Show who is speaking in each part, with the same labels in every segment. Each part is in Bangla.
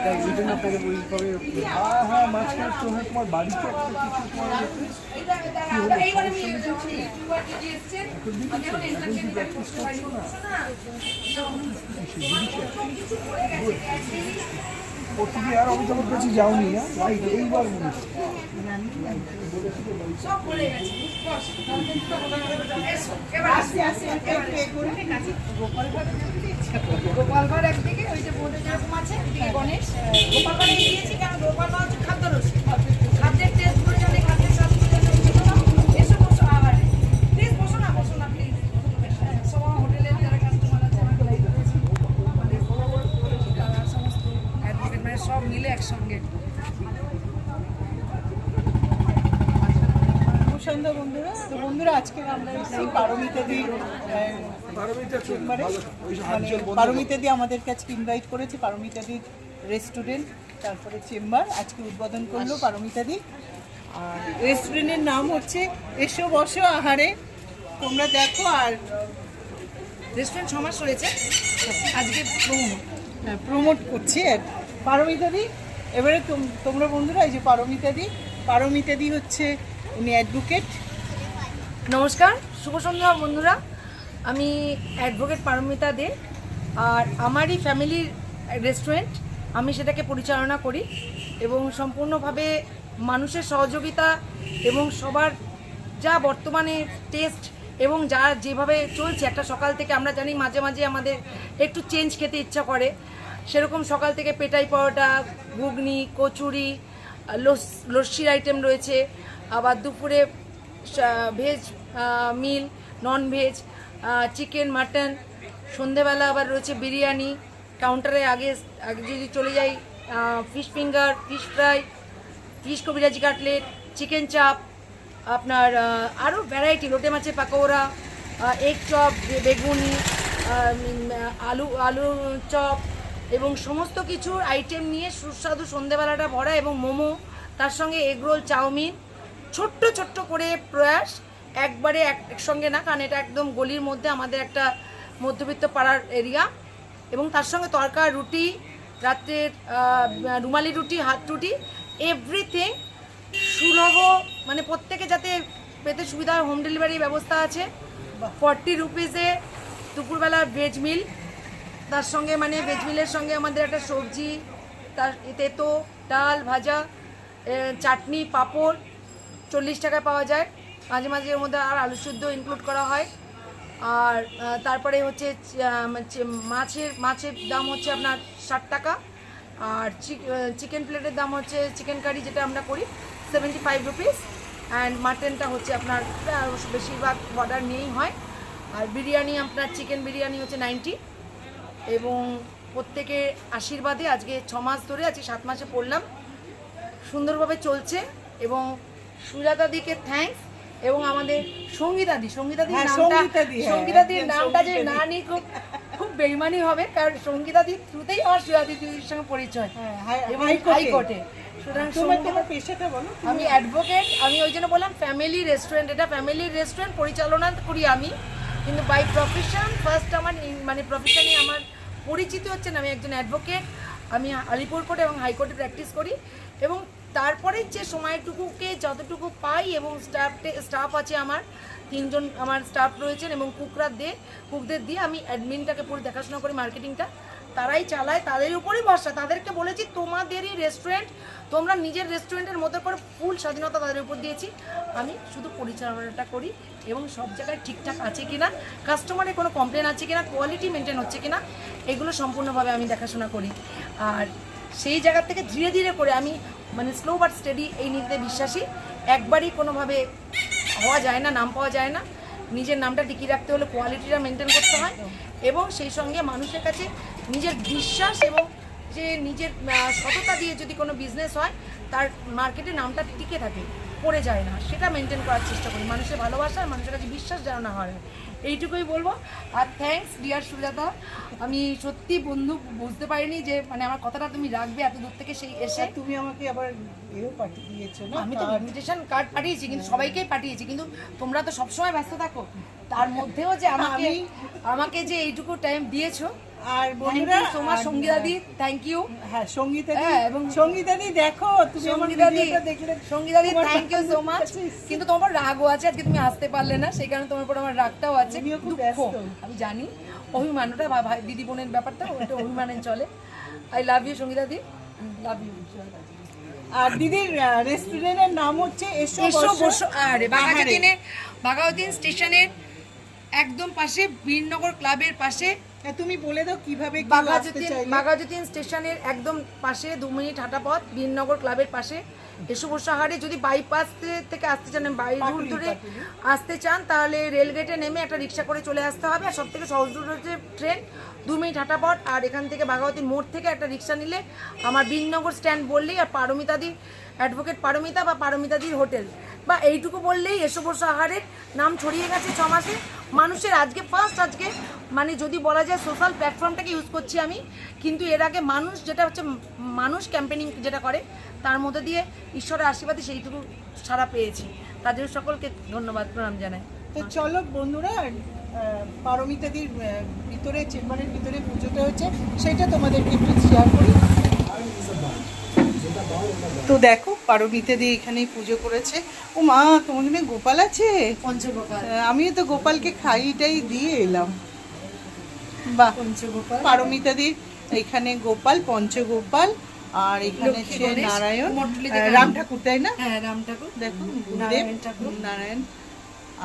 Speaker 1: হ্যাঁ হ্যাঁ মাঝখানে তোমার বাড়িতে একটা কিছু তোমার এখন কি প্র্যাকটিস করছো না প্রতিদিন আর অমিতাভের কাছে যাওনি না রাইট এইবার মনে হচ্ছে
Speaker 2: গোপালবার একদিকে ওই যে বোর্ডে যেরকম আছে গণেশ গোপালবার দিয়েছি কেন গোপালবার হচ্ছে খাদ্য রসিক খাদ্যের টেস্ট করে জানি খাদ্যের স্বাদ এসে বসো আবার প্লিজ বসো না প্লিজ সব হোটেলের যারা কাস্টমার আছে আমাদের তারা সমস্ত অ্যাডভোকেট মানে সব মিলে একসঙ্গে
Speaker 3: সন্ধ্যা বন্ধুরা তো বন্ধুরা আজকে আমরা এসেছি পারমিতাদি চেম্বারে পারমিতাদি আমাদের কাছে ইনভাইট করেছে পারমিতাদির রেস্টুরেন্ট তারপরে চেম্বার আজকে উদ্বোধন করলো পারমিতাদি আর রেস্টুরেন্টের নাম হচ্ছে এসো বসো আহারে তোমরা দেখো আর
Speaker 2: রেস্টুরেন্ট 6 মাস হয়েছে আজকে
Speaker 3: প্রমোট করছি আর পারমিতাদি এবারে তোমরা বন্ধুরা এই যে পারমিতাদি হচ্ছে উনি অ্যাডভোকেট।
Speaker 2: নমস্কার শুভ সন্ধ্যা বন্ধুরা, আমি অ্যাডভোকেট পারমিতা দে আর আমারই ফ্যামিলির রেস্টুরেন্ট, আমি সেটাকে পরিচালনা করি এবং সম্পূর্ণভাবে মানুষের সহযোগিতা এবং সবার যা বর্তমানে টেস্ট এবং যা যেভাবে চলছে একটা সকাল থেকে আমরা জানি মাঝে মাঝে আমাদের একটু চেঞ্জ খেতে ইচ্ছা করে, সেরকম সকাল থেকে পেটাই পরোটা, ঘুগনি, কচুরি, লস্যির আইটেম রয়েছে, আবার দুপুরে ভেজ মিল, নন ভেজ, চিকেন, মাটন, সন্ধেবেলা আবার রয়েছে বিরিয়ানি, কাউন্টারে আগে যদি চলে যাই fish finger, fish fry, fish কবিরাজি কাটলেট, চিকেন চাপ, আপনার আরও ভ্যারাইটি, লোটে মাছের পাকোড়া, এগ চপ, বেগুনি, আলু চপ এবং সমস্ত কিছুর আইটেম নিয়ে সুস্বাদু সন্ধেবেলাটা ভরা এবং মোমো, তার সঙ্গে এগরোল, চাউমিন, ছোট্ট ছোট্ট করে প্রয়াস, একবারে একসঙ্গে না, কারণ এটা একদম গলির মধ্যে আমাদের একটা মধ্যবিত্ত পাড়ার এরিয়া, এবং তার সঙ্গে তরকা, রুটি, রাত্রের রুমালি রুটি, হাত রুটি, এভরিথিং সুলভ, মানে প্রত্যেকে যাতে পেতে সুবিধা হয়। হোম ডেলিভারি ব্যবস্থা আছে। 40 রুপিসে দুপুরবেলা ভেজ মিল, তার সঙ্গে মানে ভেজ মিলের সঙ্গে আমাদের একটা সবজি, তার তেতো, ডাল, ভাজা, চাটনি, পাঁপড় 40 টাকায় পাওয়া যায়। মাঝে মাঝে এর মধ্যে আর আলু সুদ্ধ ইনক্লুড করা হয়। আর তারপরে হচ্ছে মাছের দাম হচ্ছে আপনার 60 টাকা, আর চিকেন প্লেটের দাম হচ্ছে চিকেন কারি যেটা আমরা করি 75 রুপিস, অ্যান্ড মাটনটা হচ্ছে আপনার বেশিরভাগ অর্ডার নিয়েই হয়। আর বিরিয়ানি আপনার চিকেন বিরিয়ানি হচ্ছে 90, এবং প্রত্যেকের আশীর্বাদে আজকে 6 মাস ধরে, আজকে 7 মাসে পড়লাম, সুন্দরভাবে চলছে। এবং সুজাতাদিকে থ্যাঙ্কস, এবং আমাদের সঙ্গীতাদির নামটা যে না নিই খুব বেইমানি হবে, কারণ সঙ্গীতাদির থ্রুতেই আমার সুজাতাদির সঙ্গে পরিচয় এবং হাইকোর্টে। সুতরাং আমি অ্যাডভোকেট, আমি ওই জন্য বললাম ফ্যামিলি রেস্টুরেন্ট, এটা ফ্যামিলি রেস্টুরেন্ট পরিচালনা করি আমি, কিন্তু বাই প্রফেশন ফার্স্ট আমার মানে প্রফেশনে আমার পরিচিতি হচ্ছে না, আমি একজন অ্যাডভোকেট। আমি আলিপুর কোর্ট এবং হাইকোর্টে প্র্যাকটিস করি, এবং তারপরে যে সময়টুকুকে যতটুকু পাই, এবং স্টাফ আছে আমার 3 জন আমার স্টাফ রয়েছেন, এবং কুকদের দিয়ে আমি অ্যাডমিনটাকে পুরো দেখাশোনা করি, মার্কেটিংটা তারাই চালায়, তাদের উপরেই ভরসা। তাদেরকে বলেছি তোমাদেরই রেস্টুরেন্ট, তোমরা নিজের রেস্টুরেন্টের মতো করে ফুল স্বাধীনতা তাদের উপর দিয়েছি, আমি শুধু পরিচালনাটা করি এবং সব জায়গায় ঠিকঠাক আছে কিনা, কাস্টমারের কোনো কমপ্লেন আছে কিনা, কোয়ালিটি মেনটেন হচ্ছে কিনা, এগুলো সম্পূর্ণভাবে আমি দেখাশোনা করি। আর সেই জায়গা থেকে ধীরে ধীরে করে আমি মানে স্লো বাট স্টেডি এই নীতিতে বিশ্বাসী। একবারই কোনোভাবে হওয়া যায় না, নাম পাওয়া যায় না। নিজের নামটা টিকিয়ে রাখতে হলে কোয়ালিটিটা মেনটেন করতে হয়, এবং সেই সঙ্গে মানুষের কাছে নিজের বিশ্বাস এবং যে নিজের সততা দিয়ে যদি কোনো বিজনেস হয়, তার মার্কেটে নামটা টিকে থাকে, পড়ে যায় না, সেটা মেনটেন করার চেষ্টা করি। মানুষের ভালোবাসা আর মানুষের কাছে বিশ্বাস যেন না হয়, এইটুকুই বলবো। আর থ্যাঙ্কস ডিয়ার সুজাতা, আমি সত্যি বন্ধু বুঝতে পারিনি যে মানে আমার কথাটা তুমি রাখবে এত দূর থেকে সেই এসে।
Speaker 3: তুমি আমাকে আবার এও পাঠিয়ে দিয়েছো না?
Speaker 2: আমি তো ইনভিটেশন কার্ড পাঠিয়েছি, কিন্তু সবাইকেই পাঠিয়েছি, কিন্তু তোমরা তো সবসময় ব্যস্ত থাকো, তার মধ্যেও যে আমাকে যে এইটুকু টাইম দিয়েছো,
Speaker 3: আর বন্ধুরা
Speaker 2: তোমার সঙ্গীতাদি থ্যাংক ইউ।
Speaker 3: হ্যাঁ সঙ্গীতাদি,
Speaker 2: হ্যাঁ, এবং
Speaker 3: সঙ্গীতাদি দেখো তুমি আমার ভিডিওটা দেখলে
Speaker 2: সঙ্গীতাদি থ্যাংক ইউ সো মাচ। কিন্তু তোমার রাগও আছে, আজকে তুমি আসতে পারলে না, সেই কারণে তোমার উপর আমার রাগটাও আছে,
Speaker 3: তুমিও খুব
Speaker 2: দুঃখ।
Speaker 3: ব্যস্ত।
Speaker 2: আমি জানি অভিমানটা ভাই দিদি বোনের ব্যাপারটা ওটা অভিমানে চলে। আই লাভ ইউ সঙ্গীতাদি, লাভ ইউ।
Speaker 3: আর দিদির রেস্টুরেন্টের নাম হচ্ছে
Speaker 2: এসো বসো। আরে বাঘাযতীন স্টেশনের একদম পাশে, বীরনগর ক্লাবের পাশে।
Speaker 3: তুমি বলে দাও কিভাবে কেউ আসতে চাইলে।
Speaker 2: বাঘাযতীন স্টেশনের একদম পাশে 2 মিনিট হাঁটা পথ, বীরনগর ক্লাবের পাশে এসো বসো আহারে। যদি বাইপাস থেকে আসতে চান, বাই রুট ধরে আসতে চান, তাহলে রেলগেটে নেমে একটা রিক্সা করে চলে আসতে হবে। আর সব থেকে সহজ রুট হচ্ছে ট্রেন, 2 মিনিট হাঁটা পথ। আর এখান থেকে বাঘাযতীন মোড় থেকে একটা রিক্সা নিলে আমার বীরনগর স্ট্যান্ড বললেই, আর পারমিতাদি অ্যাডভোকেট পারমিতা বা পারমিতাদির হোটেল বা এইটুকু বললেই এসো বসো আহারের নাম ছড়িয়ে গেছে 6 মাসে মানুষের। আজকে মানে যদি বলা যায় সোশ্যাল প্ল্যাটফর্মটাকে ইউজ করছি আমি, কিন্তু এর আগে মানুষ যেটা হচ্ছে মানুষ ক্যাম্পেনিং যেটা করে, তার মধ্যে দিয়ে ঈশ্বরের আশীর্বাদে সেইটুকু সারা পেয়েছি। তাদের সকলকে ধন্যবাদ প্রণাম জানাই।
Speaker 3: তো চলো বন্ধুরা, পারমিতাদির ভিতরে, চেম্বারের ভিতরে পুজোটা হচ্ছে, সেটা তোমাদেরকে একটু শেয়ার করি। তো দেখো পারমিতাদি এখানেই পুজো করেছে। ও মা, তোমার জন্য গোপাল আছে?
Speaker 2: পঞ্চগোপাল।
Speaker 3: আমিও তো গোপালকে খাইটাই দিয়ে এলাম। বাহ,
Speaker 2: পঞ্চগোপাল
Speaker 3: পারমিতাদির এখানে গোপাল, পঞ্চগোপাল, আর এখানে
Speaker 2: লক্ষ্মী
Speaker 3: সে
Speaker 2: গণেশ,
Speaker 3: নারায়ণ,
Speaker 2: কুমোরটুলি থেকে
Speaker 3: রাম ঠাকুর, তাই না?
Speaker 2: হ্যাঁ, রাম ঠাকুর,
Speaker 3: দেখো গুরুদেব,
Speaker 2: নারায়ণ ঠাকুর।
Speaker 3: নারায়ণ।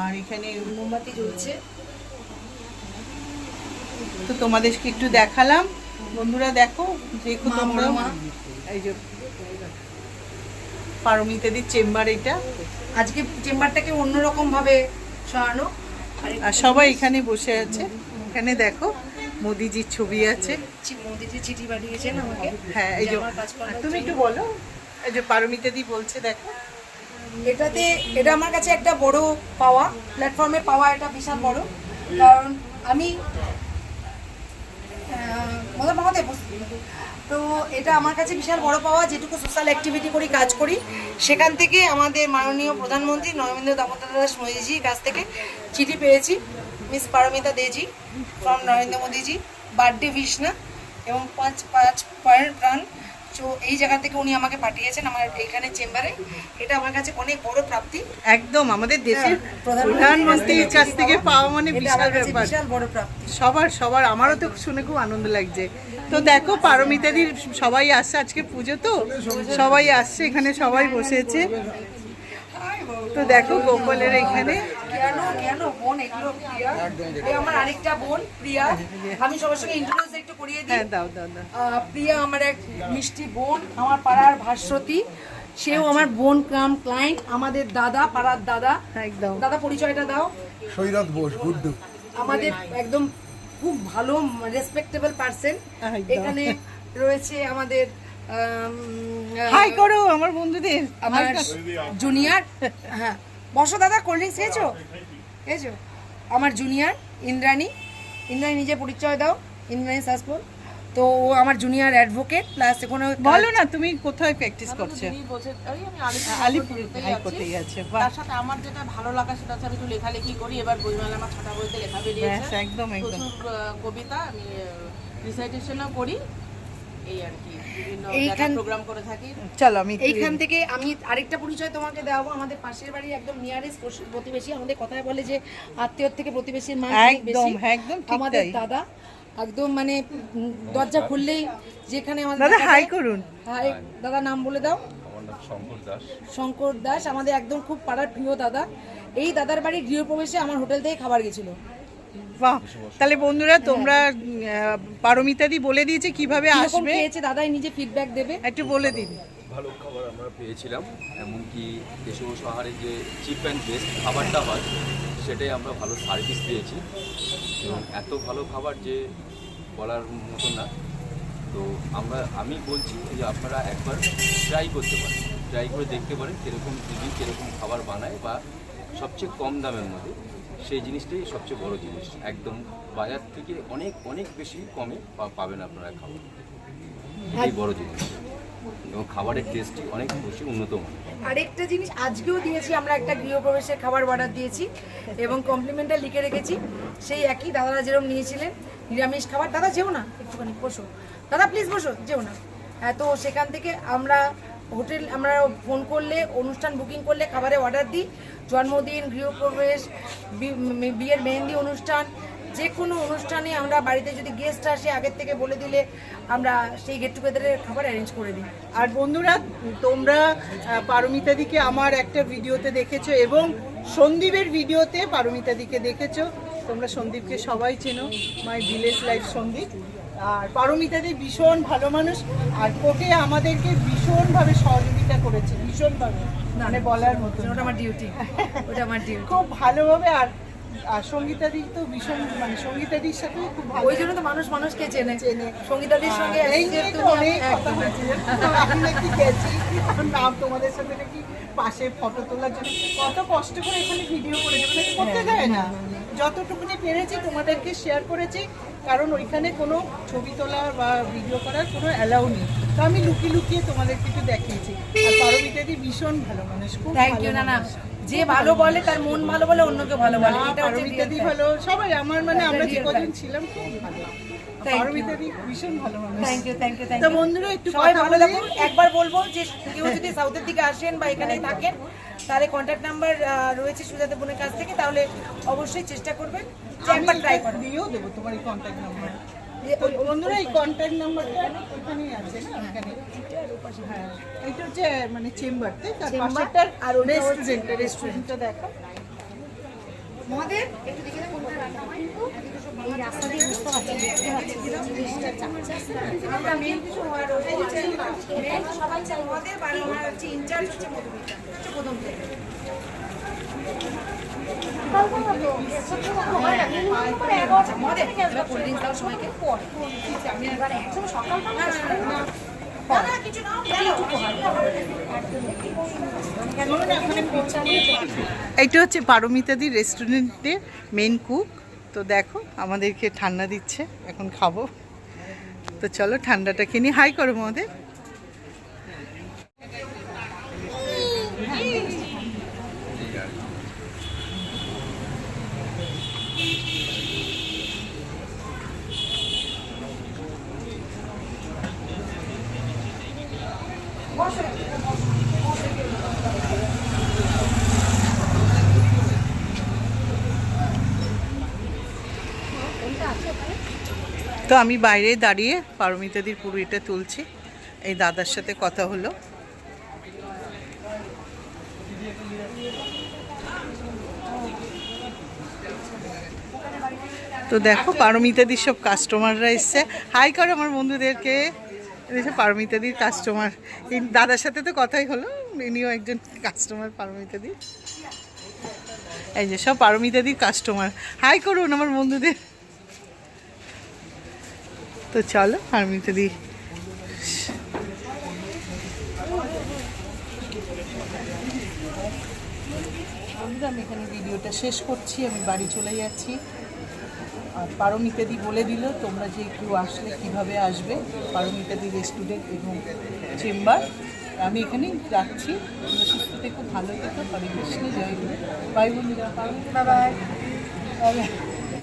Speaker 3: আর এখানে
Speaker 2: মোমবাতি জ্বলছে।
Speaker 3: তো তোমাদেরকে একটু দেখালাম বন্ধুরা, দেখো দেখো
Speaker 2: মা
Speaker 3: তোমরা।
Speaker 2: বড় মা।
Speaker 3: এই যে পারমিতাদির চেম্বার এটা।
Speaker 2: আজকে চেম্বারটাকে অন্যরকম ভাবে সাজানো।
Speaker 3: আর সবাই এখানে বসে আছে। এখানে দেখো মোদিজির ছবি আছে।
Speaker 2: মোদিজি চিঠি পাঠিয়েছেন আমাকে।
Speaker 3: হ্যাঁ, এই যে
Speaker 2: আমার কাজকর্ম
Speaker 3: তুমি একটু বলো। এই যে পারমিতাদি বলছে, দেখো
Speaker 2: এটা আমার কাছে একটা বড় পাওয়া, প্ল্যাটফর্মে পাওয়া এটা বিশাল বড়। কারণ আমি তো এটা আমার কাছে বিশাল বড় পাওয়া, যেটুকু সোশ্যাল অ্যাক্টিভিটি করি, কাজ করি, সেখান থেকে আমাদের মাননীয় প্রধানমন্ত্রী নরেন্দ্র দামোদর দাস মোদীজির কাছ থেকে চিঠি পেয়েছি। মিস পারমিতা দেজি from Narendra Modiji, birthday wish না, এবং 5 পয়েন্ট প্রাণ। তো এই জায়গা থেকে উনি আমাকে পাঠিয়েছেন আমার এইখানে চেম্বারে। এটা আমার কাছে অনেক বড় প্রাপ্তি।
Speaker 3: একদম আমাদের দেশের প্রধানমন্ত্রীর কাছ থেকে পাওয়া মানে
Speaker 2: এটা
Speaker 3: বিশাল
Speaker 2: আমার কাছে
Speaker 3: ব্যাপার।
Speaker 2: বিশাল বড় প্রাপ্তি।
Speaker 3: সবার আমারও তো শুনে খুব আনন্দ লাগছে। তো দেখো পারমিতাদির সবাই আসছে, আজকে পুজো তো সবাই আসছে, এখানে সবাই বসেছে। তো দেখো গোপালের এখানে
Speaker 2: কেন বোন, এগুলো প্রিয়া, এই আমার আরেকটা বোন প্রিয়া। আমি সবার সঙ্গে ইন্ট্রোডিউস একটু করিয়ে দিই।
Speaker 3: হ্যাঁ, দাও দাও দাও।
Speaker 2: প্রিয়া আমার এক মিষ্টি বোন, আমার পাড়ার ভাস্বতী, সেও আমার বোন কাম ক্লায়েন্ট, আমাদের দাদা, পাড়ার দাদা।
Speaker 3: একদম
Speaker 2: দাদা পরিচয়টা দাও।
Speaker 1: সৈরত বোস, গুড্ডু।
Speaker 2: আমাদের একদম খুব ভালো রেসপেক্টেবল পারসন।
Speaker 3: একদম।
Speaker 2: এখানে রয়েছে আমাদের
Speaker 3: হাই করো আমার বন্ধুদের।
Speaker 2: আমার জুনিয়র। হ্যাঁ, বসো দাদা, কোল্ড ড্রিঙ্কস খেয়েছো? আমার জুনিয়র ইন্দ্রাণী নিজে পরিচয় দাও। ইন্দ্রাণী সাসপোল। তো ও আমার জুনিয়র অ্যাডভোকেট প্লাস এখানে।
Speaker 3: বলো না তুমি কোথায় প্র্যাকটিস করছো? আলিপুর হাইকোর্টেই আছে। বাহ,
Speaker 4: তার সাথে আমার যেটা ভালো লাগা সেটা হচ্ছে আমি একটু লেখালেখি করি। এবার বইমেলা আমার 6টা বইতে লেখা বেরিয়েছে।
Speaker 3: একদম একদম।
Speaker 4: প্রচুর কবিতা, আমি রিসাইটেশনও করি, এই আর কি, বিভিন্ন প্রোগ্রাম করে থাকি।
Speaker 3: চলো আমি
Speaker 2: এইখান থেকে আমি আরেকটা পরিচয় তোমাকে দেওয়াবো। আমাদের পাশের বাড়ি একদম নিয়ারেস্ট প্রতিবেশী। আমাদের কথায় বলে যে আত্মীয়র থেকে প্রতিবেশীর মান অনেক বেশি।
Speaker 3: একদম ঠিক
Speaker 2: আমাদের
Speaker 3: তাই।
Speaker 2: দাদা একদম মানে দরজা খুললেই যেখানে আমাদের
Speaker 3: দাদা হাই করুন।
Speaker 2: হাই দাদা, নাম বলে দাও। শঙ্কর দাস আমাদের একদম খুব পাড়ার প্রিয় দাদা। এই দাদার বাড়ির গৃহপ্রবেশে আমার হোটেল থেকে খাবার গেছিল।
Speaker 3: বাহ, তাহলে বন্ধুরা তোমরা পারমিতাদি বলে দিয়েছে কিভাবে আসবে।
Speaker 2: খেয়েছে দাদাই নিজে ফিডব্যাক দেবে,
Speaker 3: একটু বলে দিন।
Speaker 5: ভালো খাবার আমরা পেয়েছিলাম, এমনকি এসব শহরে যে চিপ অ্যান্ড বেস্ট খাবারটা হয় সেটাই আমরা ভালো সার্ভিস পেয়েছি, এবং এত ভালো খাবার যে বলার মতো না। তো আমি বলছি যে আপনারা একবার ট্রাই করতে পারেন, ট্রাই করে দেখতে পারেন কীরকম দিদি কীরকম খাবার বানায়, বা সবচেয়ে কম দামের মধ্যে সেই জিনিসটাই সবচেয়ে বড় জিনিস। একদম বাজার থেকে অনেক অনেক বেশি কমে পাবেন আপনারা খাবার, এটাই বড় জিনিস, এবং খাবারের টেস্টই অনেক বেশি উন্নত মানের।
Speaker 2: আরেকটা জিনিস আজকেও দিয়েছি, আমরা একটা গৃহপ্রবেশের খাবার অর্ডার দিয়েছি এবং কমপ্লিমেন্টটা লিখে রেখেছি, সেই একই দাদারা যেরকম নিয়েছিলেন নিরামিষ খাবার, দাদা যেও না একটুখানি বসো, দাদা প্লিজ বসো, যেও না। তো সেখান থেকে আমরা ফোন করলে, অনুষ্ঠান বুকিং করলে খাবারের অর্ডার দিই। জন্মদিন, গৃহপ্রবেশ, বিয়ের মেহেন্দি অনুষ্ঠান, যে কোনো অনুষ্ঠানে আমরা বাড়িতে যদি গেস্ট আসে আগের থেকে বলে দিলে আমরা সেই গেট টুগেদারের খাবার অ্যারেঞ্জ করে দিই।
Speaker 3: আর বন্ধুরা, তোমরা পারমিতাদিকে আমার একটা ভিডিওতে দেখেছো এবং সন্দীপের ভিডিওতে পারমিতাদিকে দেখেছো। তোমরা সন্দীপকে সবাই চেনো, মাই ভিলেজ লাইফ সন্দীপ। আর পারমিতাদি ভীষণ ভালো মানুষ, আর কোর্টে আমাদেরকে ভীষণভাবে সহযোগিতা করেছে, ভীষণভাবে, মানে বলার মতো।
Speaker 2: ওটা আমার ডিউটি, ওটা আমার ডিউটি।
Speaker 3: খুব ভালোভাবে। আর সঙ্গীতাদি তো ভীষণ, মানে সঙ্গীতাদির সাথে খুব ভালো,
Speaker 2: ওই জন্য তো মানুষ মানুষকে চেনে। সঙ্গীতাদির সঙ্গে
Speaker 3: এই নিয়ে তো অনেক কথা হয়েছে। আমি নাকি গেছি নাম তোমাদের সাথে নাকি পাশে ফটো তোলার জন্য, কত কষ্ট করে এখানে ভিডিও করেছে, মানে করতে দেয় না, যতটুকুনি পেরেছি তোমাদেরকে শেয়ার করেছি, কারণ ওইখানে কোনো ছবি তোলা বা ভিডিও করার কোনো অ্যালাউ নেই। তো আমি লুকিয়ে লুকিয়ে তোমাদেরকে একটু দেখিয়েছি। আর পারমিতাদি ভীষণ ভালো মানুষ, খুব
Speaker 2: থ্যাংক ইউ। না না, যে ভালো বলে, তার মন ভালো বলে, অন্যকে ভালো বলে, এটা হচ্ছে
Speaker 3: পারমিতাদি ভালো, সবাই আমার, মানে আমরা যে কদিন ছিলাম খুব ভালো। পারমিতাদি ভীষণ ভালো মানুষ।
Speaker 2: Thank you, thank you, thank
Speaker 3: তো
Speaker 2: ইউ।
Speaker 3: বন্ধুরা একটু
Speaker 2: সবাই
Speaker 3: কথা
Speaker 2: ভালো
Speaker 3: বলি।
Speaker 2: থাকুন। একবার বলবো যে কেউ যদি সাউথের দিকে আসেন বা এখানে থাকেন, তাহলে কন্ট্যাক্ট নাম্বার রয়েছে সুজাতা বোনের কাছ থেকে, তাহলে অবশ্যই চেষ্টা করবেন যে একবার ট্রাই করবেন।
Speaker 3: দিয়েও দেবো তোমার এই কন্ট্যাক্ট নাম্বার। বন্ধুরা, এই কন্ট্যাক্ট নাম্বারটা ওখানেই আছে না, ওখানে। হ্যাঁ, এটা হচ্ছে মানে চেম্বারতে, তার পাশেরটার আর রেস্টুরেন্টটা দেখো।
Speaker 2: মহাদেব একটু দেখে দেবো
Speaker 6: এই রাস্তা দিয়ে বুঝতে পারছি, দেখতে পাচ্ছি জিনিসটা চাচ্ছে।
Speaker 2: আমরা মেন কিছু হওয়ার সবাই চাই মহাদেব, আর ওনার হচ্ছে ইনচার্জ হচ্ছে মধুমিতা, হচ্ছে প্রথম থেকে। মহাদেব এবার কোল্ড ড্রিঙ্কস দাও সবাইকে পর।
Speaker 6: এবার একদম সকাল
Speaker 2: না কিছু নাও,
Speaker 3: এইটা হচ্ছে পারমিতাদির রেস্টুরেন্টের মেন কুক। তো দেখো আমাদেরকে ঠান্ডা দিচ্ছে, এখন খাবো। তো চলো ঠান্ডাটা খেয়ে নি। হাই করো আমাদের। তো আমি বাইরে দাঁড়িয়ে পারমিতাদির পুরো এটা তুলছি। এই দাদার সাথে কথা হলো। তো দেখো পারমিতাদির সব কাস্টমাররা এসছে। হাই করো আমার বন্ধুদেরকে। এসে পারমিতাদির কাস্টমার, এই দাদার সাথে তো কথাই হলো, ইনিও একজন কাস্টমার পারমিতাদির। এই যে সব পারমিতাদির কাস্টমার। হাই করুন আমার বন্ধুদের। তো চলো পারমিতাদি। আমি এখানে ভিডিওটা শেষ করছি, আমি বাড়ি চলে যাচ্ছি। আর পারমিতাদি বলে দিল তোমরা যে কেউ আসলে কিভাবে আসবে, পারমিতাদি রেস্টুরেন্ট এবং চেম্বার। আমি এখানেই রাখছি। তোমরা সুস্থ থেকো, ভালো থেকো। হরে কৃষ্ণ, জয় গুরু। বাই বন্ধুরা।
Speaker 2: Bye bye.